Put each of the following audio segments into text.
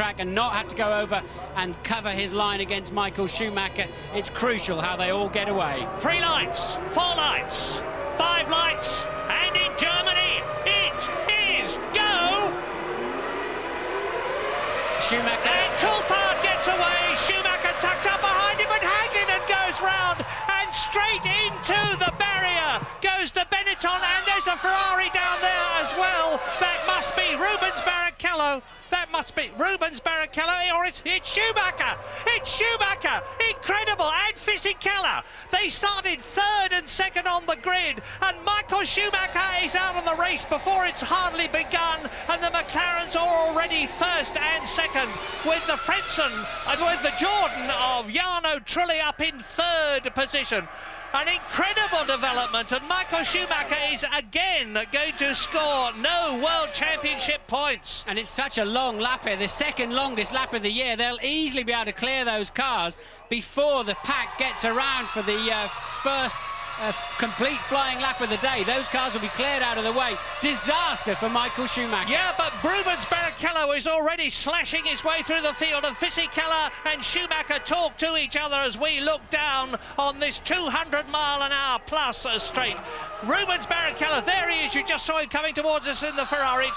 track and not have to go over and cover his line against Michael Schumacher. It's crucial how they all get away. 3 lights, 4 lights, 5 lights, and in Germany it is go! Schumacher. And Coulthard gets away. Schumacher tucked up behind him, and Hakkinen goes round and straight into the barrier goes the Benetton, and there's a Ferrari down there as well. That must be Rubens Barrichello. That must be Rubens Barrichello, or it's Schumacher. It's Schumacher. Incredible. And Fisichella. They started 3rd and 2nd on the grid, and Michael Schumacher is out of the race before it's hardly begun, and the McLarens are already 1st and 2nd, with the Frentzen and with the Jordan of Jarno Trulli up in 3rd position. An incredible development, and Michael Schumacher is again going to score no World Championship points. And it's such a long lap here, the second longest lap of the year. They'll easily be able to clear those cars before the pack gets around for the first complete flying lap of the day. Those cars will be cleared out of the way. Disaster for Michael Schumacher. Yeah, but Rubens Barrichello is already slashing his way through the field, and Fisichella and Schumacher talk to each other as we look down on this 200-mile-an-hour plus straight. Rubens Barrichello, there he is. You just saw him coming towards us in the Ferrari.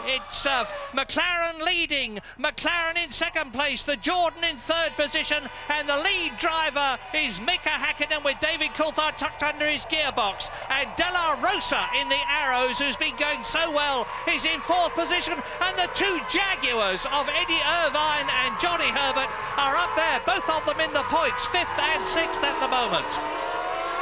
It's McLaren leading, McLaren in 2nd place, the Jordan in 3rd position, and the lead driver is Mika Hakkinen with David Coulthard tucked under his gearbox, and De La Rosa in the Arrows, who's been going so well, is in 4th position, and the 2 Jaguars of Eddie Irvine and Johnny Herbert are up there, both of them in the points, 5th and 6th at the moment.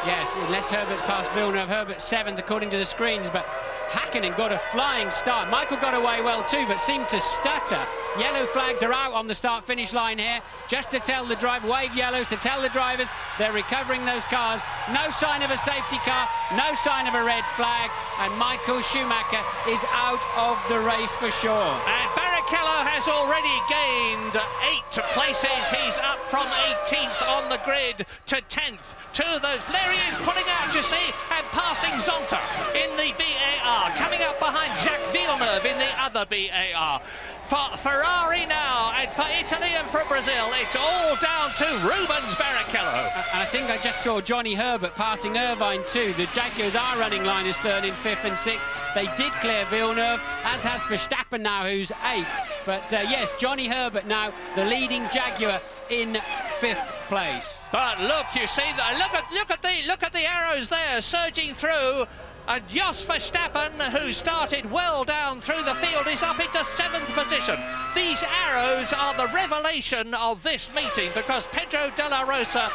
Yes, unless Herbert's past Villeneuve. Herbert's 7th according to the screens, but Hakkinen got a flying start. Michael got away well too, but seemed to stutter. Yellow flags are out on the start-finish line here, just to tell the driver, wave yellows to tell the drivers they're recovering those cars. No sign of a safety car, no sign of a red flag, and Michael Schumacher is out of the race for sure. And Barrichello has already gained 8 places. He's up from 18th on the grid to 10th. 2 of those, there he is pulling out, you see, and passing Zonta in the BAR, coming up behind Jacques Villeneuve in the other BAR. For Ferrari now, and for Italy and for Brazil, it's all down to Rubens Barrichello. And I think I just saw Johnny Herbert passing Irvine too. The Jaguars are running line as 3rd in 5th and 6th. They did clear Villeneuve, as has Verstappen now, who's 8th. But yes, Johnny Herbert now, the leading Jaguar in 5th place. But look, you see, look at the arrows there surging through. And Jos Verstappen, who started well down through the field, is up into 7th position. These arrows are the revelation of this meeting, because Pedro de la Rosa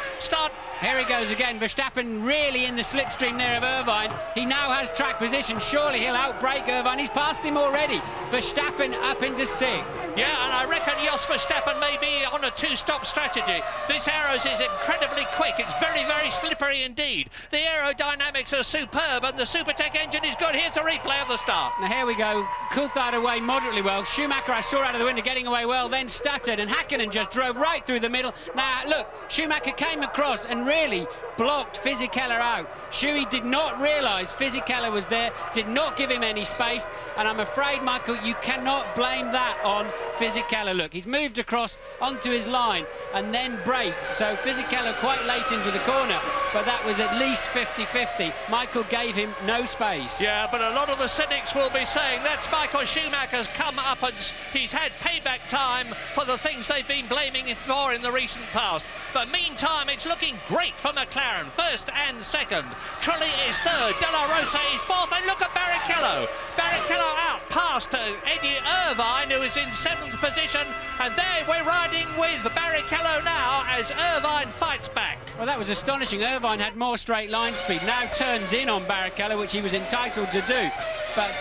Here he goes again. Verstappen really in the slipstream there of Irvine. He now has track position. Surely he'll outbrake Irvine. He's passed him already. Verstappen up into 6th. Yeah, and I reckon Jos Verstappen may be on a 2-stop strategy. This arrows is incredibly quick. It's very, very slippery indeed. The aerodynamics are superb, and the Supertech engine is good. Here's a replay of the start. Now here we go. Coulthard away moderately well. Schumacher I saw out of the window getting away well, then stuttered, and Hakkinen just drove right through the middle. Now look, Schumacher came across and really blocked Fisichella out. Schuey did not realise Fisichella was there, did not give him any space, and I'm afraid, Michael, you cannot blame that on Fisichella. Look, he's moved across onto his line and then braked, so Fisichella quite late into the corner, but that was at least 50-50. Michael gave him no space. Yeah, but a lot of the cynics will be saying that's Michael Schumacher's come up, and he's had payback time for the things they've been blaming him for in the recent past. But meantime, it's looking great for McLaren, 1st and 2nd. Trulli is 3rd, De La Rosa is 4th, and look at Barrichello. Barrichello out past Eddie Irvine, who is in 7th position, and there we're riding with Barrichello now as Irvine fights back. Well, that was astonishing. Irvine had more straight line speed, now turns in on Barrichello, which he was entitled to do. But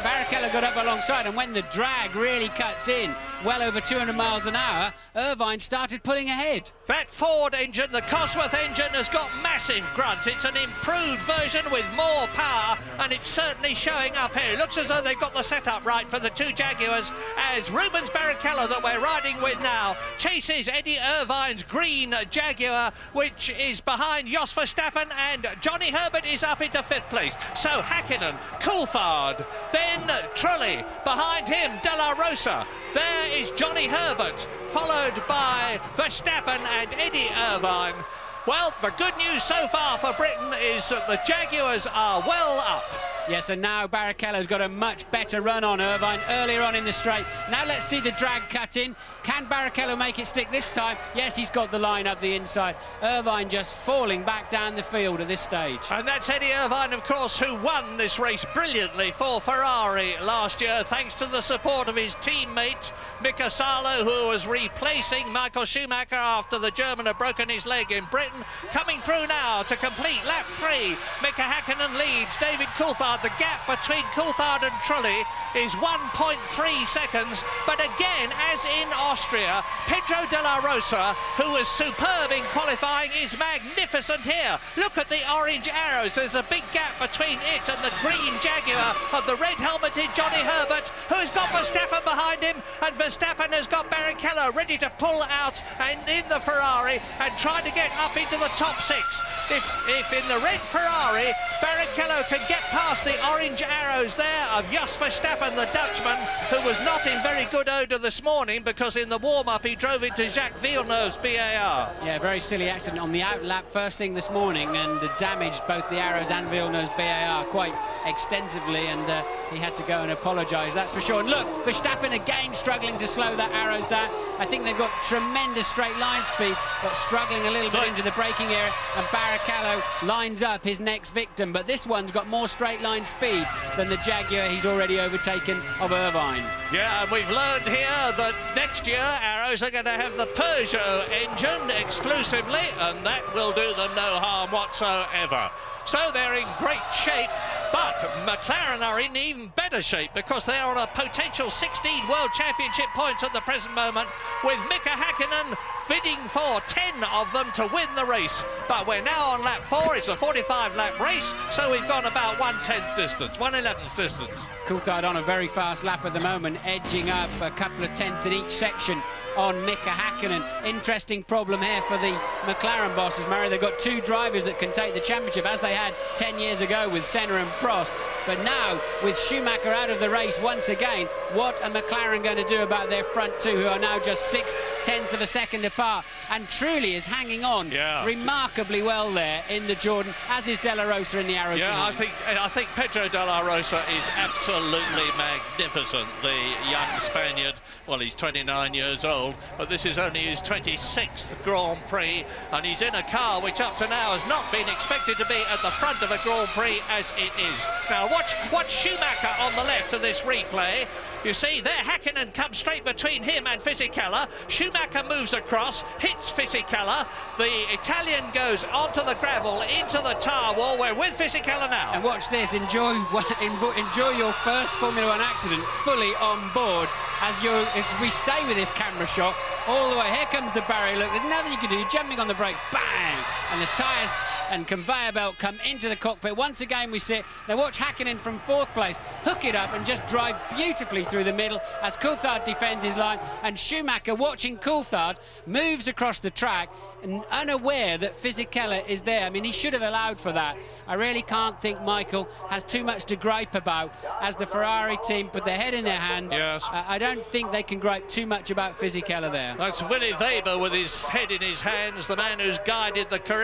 Barrichello got up alongside, and when the drag really cuts in, well over 200 miles an hour, Irvine started pulling ahead. That Ford engine, the Cosworth engine, has got massive grunt. It's an improved version with more power, and it's certainly showing up here. It looks as though they've got the setup right for the two Jaguars, as Rubens Barrichello, that we're riding with now, chases Eddie Irvine's green Jaguar, which is behind Jos Verstappen, and Johnny Herbert is up into 5th place. So Hakkinen, Coulthard, then Trulli, behind him De La Rosa. There is Johnny Herbert, followed by Verstappen and Eddie Irvine. Well, the good news so far for Britain is that the Jaguars are well up. Yes, and now Barrichello's got a much better run on Irvine earlier on in the straight. Now let's see the drag cut in. Can Barrichello make it stick this time? Yes, he's got the line up the inside. Irvine just falling back down the field at this stage. And that's Eddie Irvine, of course, who won this race brilliantly for Ferrari last year, thanks to the support of his teammate, Mika Salo, who was replacing Michael Schumacher after the German had broken his leg in Britain. Coming through now to complete lap 3. Mika Hakkinen leads David Coulthard. The gap between Coulthard and Trulli is 1.3 seconds, but again, as in Austria, Pedro de la Rosa, who was superb in qualifying, is magnificent here. Look at the orange arrows. There's a big gap between it and the green Jaguar of the red-helmeted Johnny Herbert, who has got Verstappen behind him, and Verstappen has got Barrichello ready to pull out and in the Ferrari and try to get up into the top 6. If in the red Ferrari, Barrichello can get past the orange arrows there of Jos Verstappen, the Dutchman, who was not in very good odour this morning because in the warm-up he drove into Jacques Villeneuve's BAR. Yeah, very silly accident on the out lap first thing this morning, and damaged both the arrows and Villeneuve's BAR quite extensively, and he had to go and apologise, that's for sure. And look, Verstappen again struggling to slow that arrows down. I think they've got tremendous straight line speed, but struggling a little bit into the braking area, and Barrichello lines up his next victim, but this one's got more straight line speed than the Jaguar he's already overtaken of Irvine. Yeah, and we've learned here that next year Arrows are going to have the Peugeot engine exclusively, and that will do them no harm whatsoever. So they're in great shape, but McLaren are in even better shape because they are on a potential 16 World Championship points at the present moment, with Mika Hakkinen bidding for 10 of them to win the race. But we're now on lap 4, it's a 45-lap race, so we've gone about 1/10th distance, 1/11th distance. Coulthard on a very fast lap at the moment, edging up a couple of tenths in each section on Mika Hakkinen. Interesting problem here for the McLaren bosses, Murray. They've got two drivers that can take the championship, as they had 10 years ago with Senna and Prost. But now, with Schumacher out of the race once again, what are McLaren going to do about their front two, who are now just 0.6 of a second apart? And Trulli is hanging on remarkably well there in the Jordan, as is De La Rosa in the arrows. Yeah, I think Pedro de la Rosa is absolutely magnificent, the young Spaniard. Well, he's 29 years old, but this is only his 26th Grand Prix, and he's in a car which up to now has not been expected to be at the front of a Grand Prix as it is. Now watch Schumacher on the left of this replay. You see there, Hakkinen comes straight between him and Fisichella. Schumacher moves across, hits Fisichella. The Italian goes onto the gravel, into the tyre wall. We're with Fisichella now. And watch this, enjoy your first Formula One accident fully on board as we stay with this camera shot all the way. Here comes the barrier. Look, there's nothing you can do. You're jumping on the brakes, bang! And the tyres and conveyor belt come into the cockpit. Once again we see it. Now watch Hakkinen from 4th place hook it up and just drive beautifully through the middle as Coulthard defends his line, and Schumacher, watching Coulthard, moves across the track and unaware that Fisichella is there. I mean, he should have allowed for that. I really can't think Michael has too much to gripe about as the Ferrari team put their head in their hands. Yes. I don't think they can gripe too much about Fisichella there. That's Willy Weber with his head in his hands, the man who's guided the career